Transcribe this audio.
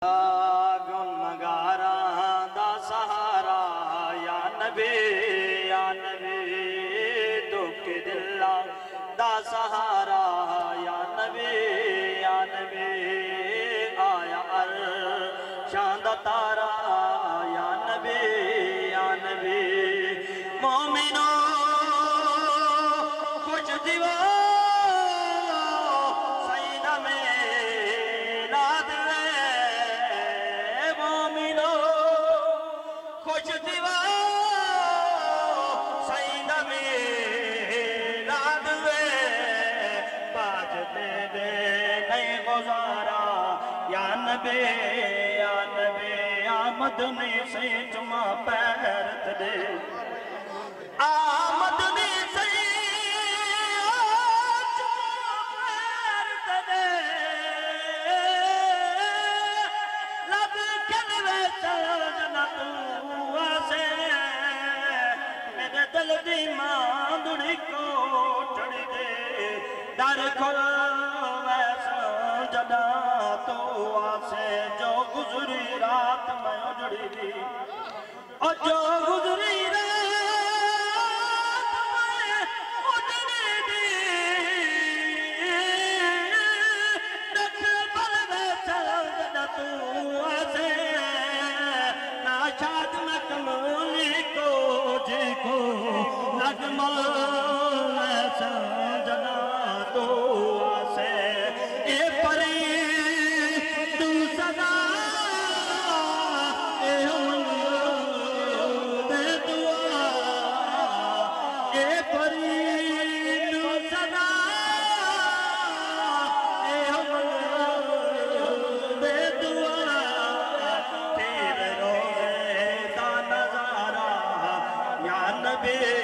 गुनगारा दा सहारा या नबी दुख दिला दा सहारा या नबी आया अर्शां दा तारा या नबी मोमिनो कुछ दिवो या नबी आमद ने से जुमा पैरत दे आमद ने से जुमा पैरत दे लब कलवे चल जन्नत वासे मेरे दिल दी मांदड़ी को चढ़ी दे दर खोल वैसा जदा तो आसे जो गुजरी रात में उजड़ी दी और जो गुजरी रात में उजड़ी दी देख पल में चल जदा तू आसे ना शाद में कमली को जी को नगमा ऐसा जदा तो आसे ए परी be